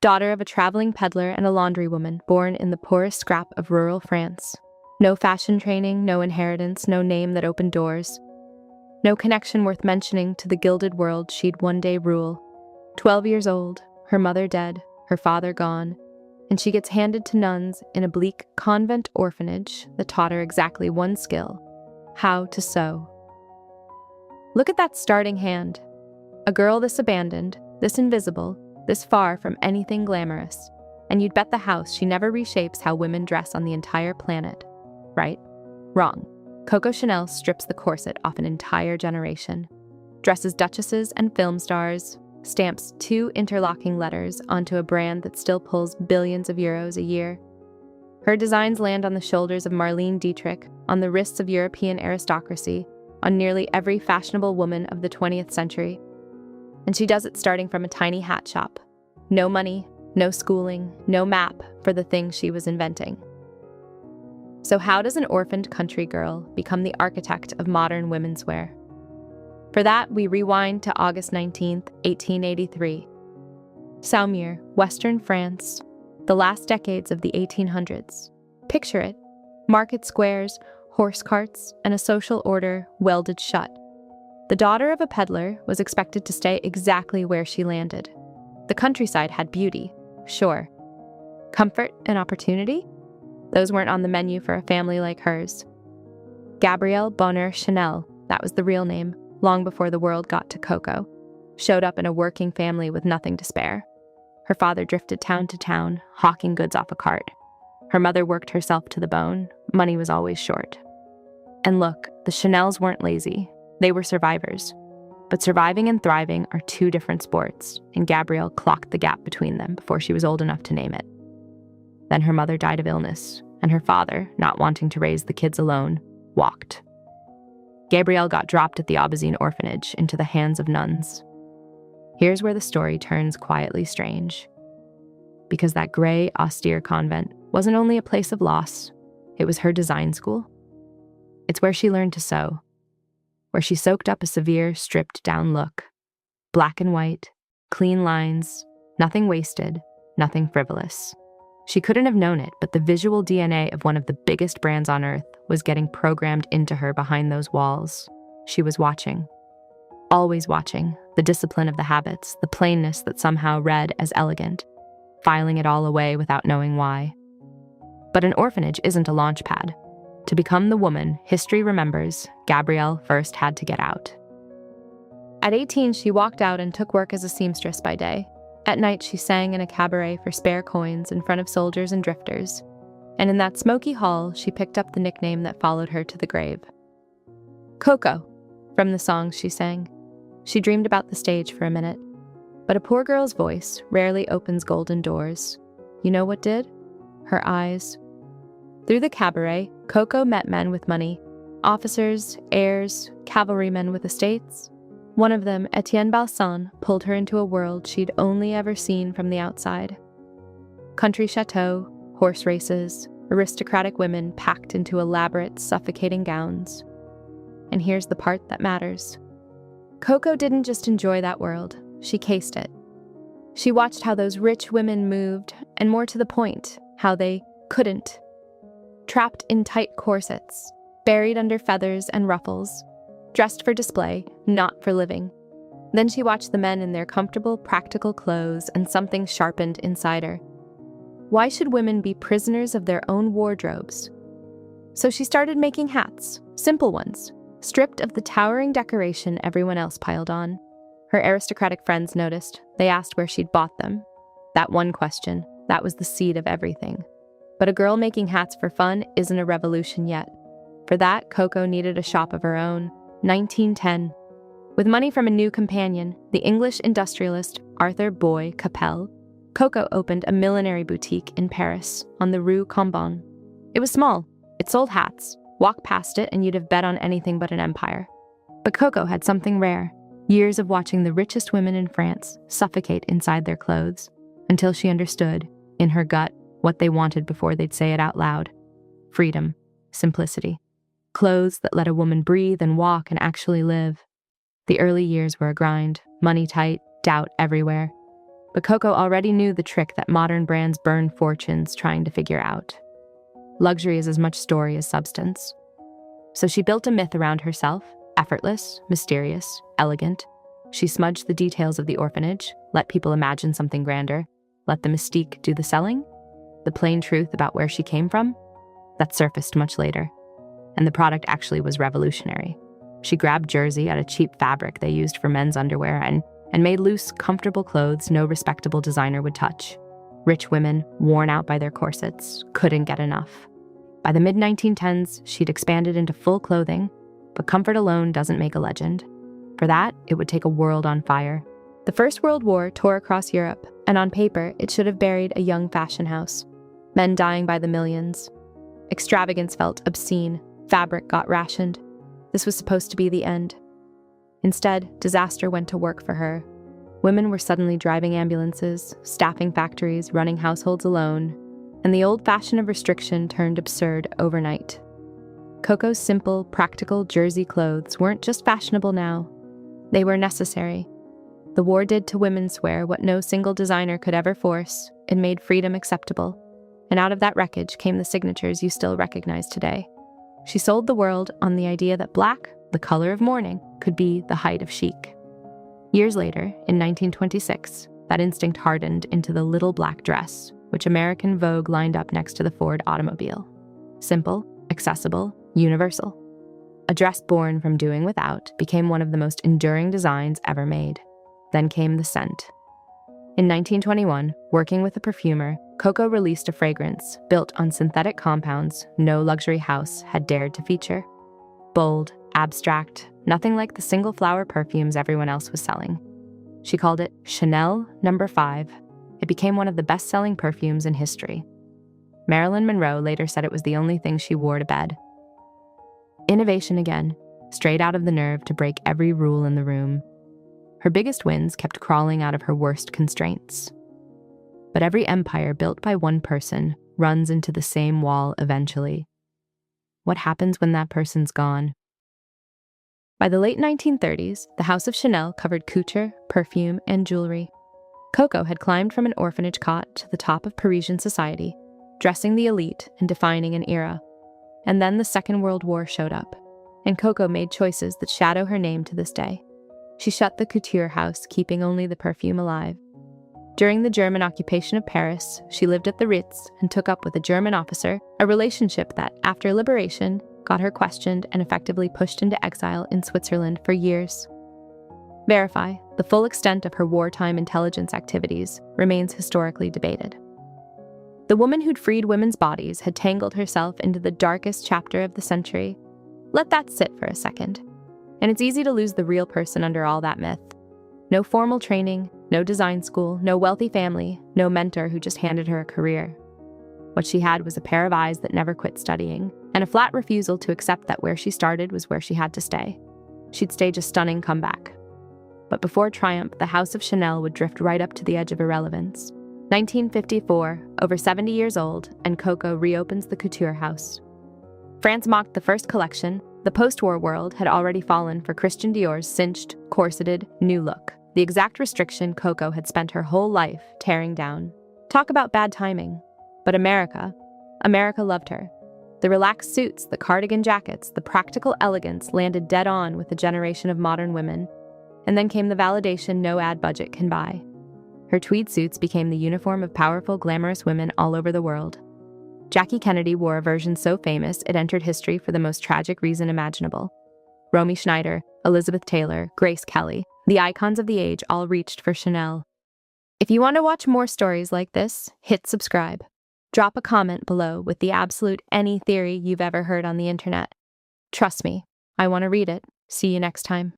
daughter of a traveling peddler and a laundrywoman born in the poorest scrap of rural France. No fashion training, no inheritance, no name that opened doors. No connection worth mentioning to the gilded world she'd one day rule. 12 years old, her mother dead, her father gone, and she gets handed to nuns in a bleak convent orphanage that taught her exactly one skill: how to sew. Look at that starting hand. A girl this abandoned, this invisible, this far from anything glamorous, and you'd bet the house she never reshapes how women dress on the entire planet. Right? Wrong. Coco Chanel strips the corset off an entire generation, dresses duchesses and film stars, stamps 2 interlocking letters onto a brand that still pulls billions of euros a year. Her designs land on the shoulders of Marlene Dietrich, on the wrists of European aristocracy, on nearly every fashionable woman of the 20th century. And she does it starting from a tiny hat shop. No money, no schooling, no map for the thing she was inventing. So how does an orphaned country girl become the architect of modern women's wear? For that, we rewind to August 19th, 1883. Saumur, Western France, the last decades of the 1800s. Picture it: market squares, horse carts, and a social order welded shut. The daughter of a peddler was expected to stay exactly where she landed. The countryside had beauty, sure. Comfort and opportunity? Those weren't on the menu for a family like hers. Gabrielle Bonheur Chanel, that was the real name, long before the world got to Coco, showed up in a working family with nothing to spare. Her father drifted town to town, hawking goods off a cart. Her mother worked herself to the bone. Money was always short. And look, the Chanels weren't lazy. They were survivors. But surviving and thriving are 2 different sports, and Gabrielle clocked the gap between them before she was old enough to name it. Then her mother died of illness, and her father, not wanting to raise the kids alone, walked. Gabrielle got dropped at the Aubergine orphanage into the hands of nuns. Here's where the story turns quietly strange. Because that gray, austere convent wasn't only a place of loss, it was her design school. It's where she learned to sew, where she soaked up a severe, stripped-down look. Black and white, clean lines, nothing wasted, nothing frivolous. She couldn't have known it, but the visual DNA of one of the biggest brands on earth was getting programmed into her behind those walls. She was watching. Always watching, the discipline of the habits, the plainness that somehow read as elegant, filing it all away without knowing why. But an orphanage isn't a launch pad. To become the woman history remembers, Gabrielle first had to get out. At 18, she walked out and took work as a seamstress by day. At night, she sang in a cabaret for spare coins in front of soldiers and drifters. And in that smoky hall, she picked up the nickname that followed her to the grave. Coco, from the songs she sang. She dreamed about the stage for a minute. But a poor girl's voice rarely opens golden doors. You know what did? Her eyes. Through the cabaret, Coco met men with money. Officers, heirs, cavalrymen with estates. One of them, Etienne Balsan, pulled her into a world she'd only ever seen from the outside. Country chateau, horse races, aristocratic women packed into elaborate, suffocating gowns. And here's the part that matters. Coco didn't just enjoy that world, she cased it. She watched how those rich women moved, and more to the point, how they couldn't. Trapped in tight corsets, buried under feathers and ruffles, dressed for display, not for living. Then she watched the men in their comfortable, practical clothes, and something sharpened inside her. Why should women be prisoners of their own wardrobes? So she started making hats, simple ones, stripped of the towering decoration everyone else piled on. Her aristocratic friends noticed. They asked where she'd bought them. That one question, that was the seed of everything. But a girl making hats for fun isn't a revolution yet. For that, Coco needed a shop of her own. 1910. With money from a new companion, the English industrialist Arthur Boy Capel, Coco opened a millinery boutique in Paris on the Rue Cambon. It was small. It sold hats. Walk past it and you'd have bet on anything but an empire. But Coco had something rare. Years of watching the richest women in France suffocate inside their clothes, until she understood, in her gut, what they wanted before they'd say it out loud. Freedom, simplicity. Clothes that let a woman breathe and walk and actually live. The early years were a grind, money tight, doubt everywhere. But Coco already knew the trick that modern brands burn fortunes trying to figure out. Luxury is as much story as substance. So she built a myth around herself, effortless, mysterious, elegant. She smudged the details of the orphanage, let people imagine something grander, let the mystique do the selling. The plain truth about where she came from, that surfaced much later. And the product actually was revolutionary. She grabbed jersey out of cheap fabric they used for men's underwear and made loose, comfortable clothes no respectable designer would touch. Rich women, worn out by their corsets, couldn't get enough. By the mid-1910s, she'd expanded into full clothing, but comfort alone doesn't make a legend. For that, it would take a world on fire. The First World War tore across Europe, and on paper, it should have buried a young fashion house. Men dying by the millions. Extravagance felt obscene. Fabric got rationed. This was supposed to be the end. Instead, disaster went to work for her. Women were suddenly driving ambulances, staffing factories, running households alone, and the old fashion of restriction turned absurd overnight. Coco's simple, practical jersey clothes weren't just fashionable now. They were necessary. The war did to women's wear what no single designer could ever force. It made freedom acceptable. And out of that wreckage came the signatures you still recognize today. She sold the world on the idea that black, the color of mourning, could be the height of chic. Years later, in 1926, that instinct hardened into the little black dress, which American Vogue lined up next to the Ford automobile. Simple, accessible, universal. A dress born from doing without became one of the most enduring designs ever made. Then came the scent. In 1921, working with a perfumer, Coco released a fragrance built on synthetic compounds no luxury house had dared to feature. Bold, abstract, nothing like the single flower perfumes everyone else was selling. She called it Chanel No. 5. It became one of the best-selling perfumes in history. Marilyn Monroe later said it was the only thing she wore to bed. Innovation again, straight out of the nerve to break every rule in the room. Her biggest wins kept crawling out of her worst constraints. But every empire built by one person runs into the same wall eventually. What happens when that person's gone? By the late 1930s, the House of Chanel covered couture, perfume, and jewelry. Coco had climbed from an orphanage cot to the top of Parisian society, dressing the elite and defining an era. And then the Second World War showed up, and Coco made choices that shadow her name to this day. She shut the couture house, keeping only the perfume alive. During the German occupation of Paris, she lived at the Ritz and took up with a German officer, a relationship that, after liberation, got her questioned and effectively pushed into exile in Switzerland for years. Verify, the full extent of her wartime intelligence activities, remains historically debated. The woman who'd freed women's bodies had tangled herself into the darkest chapter of the century. Let that sit for a second. And it's easy to lose the real person under all that myth. No formal training, no design school, no wealthy family, no mentor who just handed her a career. What she had was a pair of eyes that never quit studying, and a flat refusal to accept that where she started was where she had to stay. She'd stage a stunning comeback. But before triumph, the House of Chanel would drift right up to the edge of irrelevance. 1954, over 70 years old, and Coco reopens the couture house. France mocked the first collection. The post-war world had already fallen for Christian Dior's cinched, corseted, new look, the exact restriction Coco had spent her whole life tearing down. Talk about bad timing. But America loved her. The relaxed suits, the cardigan jackets, the practical elegance landed dead on with a generation of modern women. And then came the validation no ad budget can buy. Her tweed suits became the uniform of powerful, glamorous women all over the world. Jackie Kennedy wore a version so famous it entered history for the most tragic reason imaginable. Romy Schneider, Elizabeth Taylor, Grace Kelly, the icons of the age all reached for Chanel. If you want to watch more stories like this, hit subscribe. Drop a comment below with the absolute any theory you've ever heard on the internet. Trust me, I want to read it. See you next time.